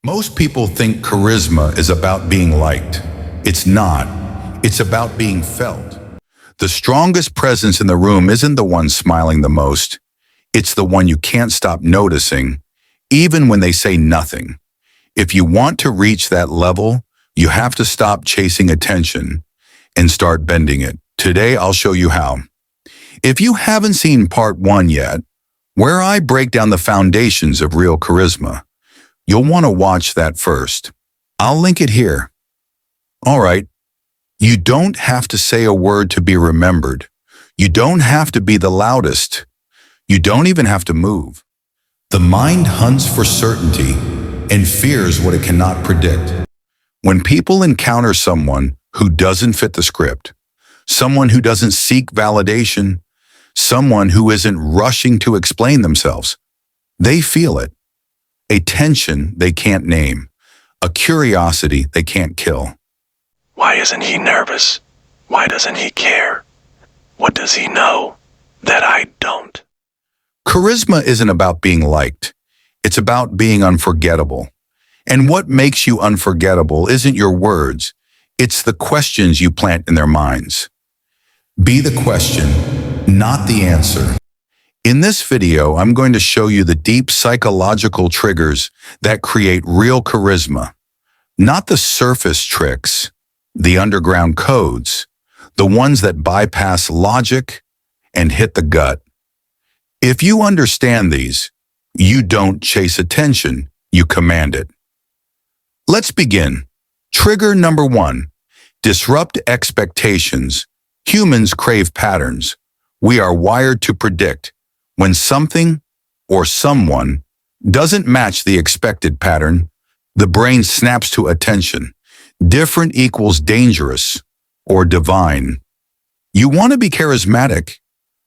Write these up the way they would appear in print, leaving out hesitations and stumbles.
Most people think charisma is about being liked. It's not. It's about being felt. The strongest presence in the room isn't the one smiling the most. It's the one you can't stop noticing, even when they say nothing. If you want to reach that level, you have to stop chasing attention and start bending it. Today, I'll show you how. If you haven't seen part 1 yet, where I break down the foundations of real charisma, you'll want to watch that first. I'll link it here. All right. You don't have to say a word to be remembered. You don't have to be the loudest. You don't even have to move. The mind hunts for certainty and fears what it cannot predict. When people encounter someone who doesn't fit the script, someone who doesn't seek validation, someone who isn't rushing to explain themselves, they feel it. A tension they can't name, a curiosity they can't kill. Why isn't he nervous? Why doesn't he care? What does he know that I don't? Charisma isn't about being liked. It's about being unforgettable. And what makes you unforgettable isn't your words. It's the questions you plant in their minds. Be the question, not the answer. In this video, I'm going to show you the deep psychological triggers that create real charisma. Not the surface tricks, the underground codes, the ones that bypass logic and hit the gut. If you understand these, you don't chase attention, you command it. Let's begin. Trigger number 1, disrupt expectations. Humans crave patterns. We are wired to predict. When something or someone doesn't match the expected pattern, the brain snaps to attention. Different equals dangerous or divine. You want to be charismatic?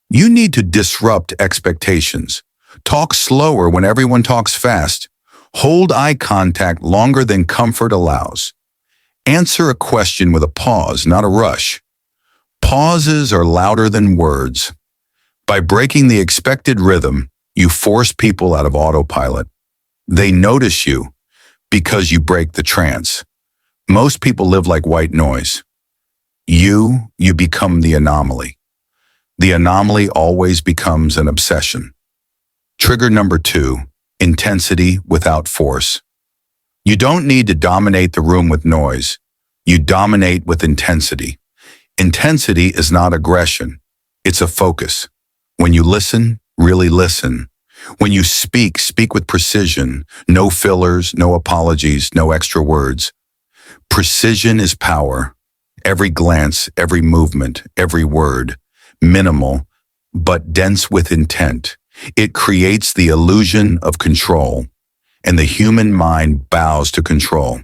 You need to disrupt expectations. Talk slower when everyone talks fast. Hold eye contact longer than comfort allows. Answer a question with a pause, not a rush. Pauses are louder than words. By breaking the expected rhythm, you force people out of autopilot. They notice you because you break the trance. Most people live like white noise. You become the anomaly. The anomaly always becomes an obsession. Trigger number 2, intensity without force. You don't need to dominate the room with noise. You dominate with intensity. Intensity is not aggression. It's a focus. When you listen, really listen. When you speak, speak with precision. No fillers, no apologies, no extra words. Precision is power. Every glance, every movement, every word. Minimal, but dense with intent. It creates the illusion of control, and the human mind bows to control.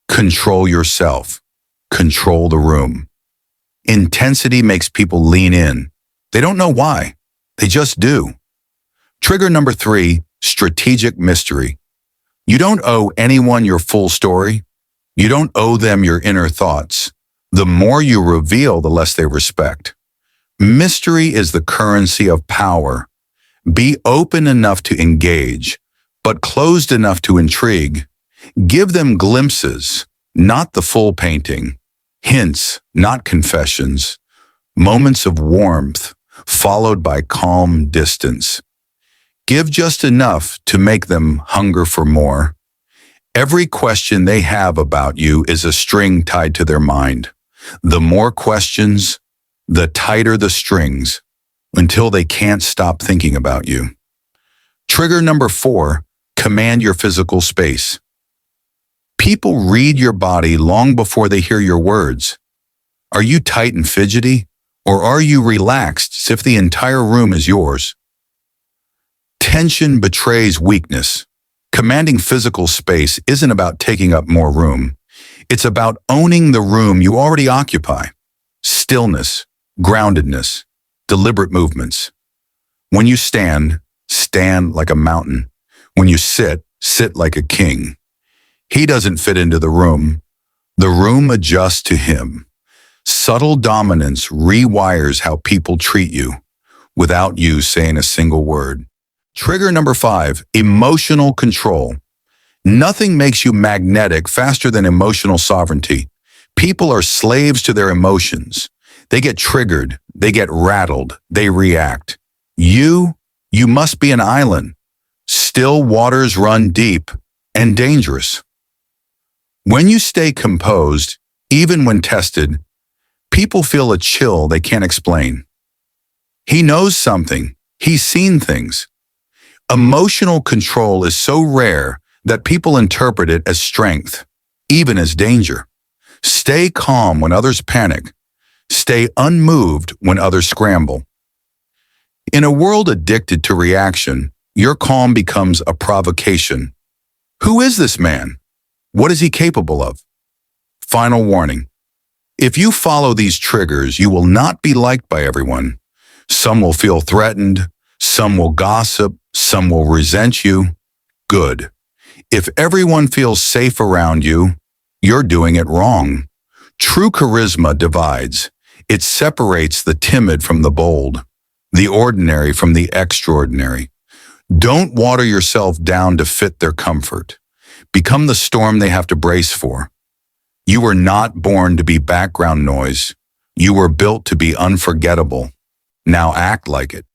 Control yourself. Control the room. Intensity makes people lean in. They don't know why. They just do. Trigger number 3, strategic mystery. You don't owe anyone your full story. You don't owe them your inner thoughts. The more you reveal, the less they respect. Mystery is the currency of power. Be open enough to engage, but closed enough to intrigue. Give them glimpses, not the full painting. Hints, not confessions. Moments of warmth, followed by calm distance. Give just enough to make them hunger for more. Every question they have about you is a string tied to their mind. The more questions, the tighter the strings, until they can't stop thinking about you. Trigger number 4, command your physical space. People read your body long before they hear your words. Are you tight and fidgety, or are you relaxed as if the entire room is yours? Tension betrays weakness. Commanding physical space isn't about taking up more room. It's about owning the room you already occupy. Stillness, groundedness, deliberate movements. When you stand, stand like a mountain. When you sit, sit like a king. He doesn't fit into the room. The room adjusts to him. Subtle dominance rewires how people treat you without you saying a single word. Trigger number 5, emotional control. Nothing makes you magnetic faster than emotional sovereignty. People are slaves to their emotions. They get triggered, they get rattled, they react. You must be an island. Still waters run deep and dangerous. When you stay composed, even when tested, people feel a chill they can't explain. He knows something. He's seen things. Emotional control is so rare that people interpret it as strength, even as danger. Stay calm when others panic. Stay unmoved when others scramble. In a world addicted to reaction, your calm becomes a provocation. Who is this man? What is he capable of? Final warning. If you follow these triggers, you will not be liked by everyone. Some will feel threatened, some will gossip, some will resent you. Good. If everyone feels safe around you, you're doing it wrong. True charisma divides. It separates the timid from the bold, the ordinary from the extraordinary. Don't water yourself down to fit their comfort. Become the storm they have to brace for. You were not born to be background noise. You were built to be unforgettable. Now act like it.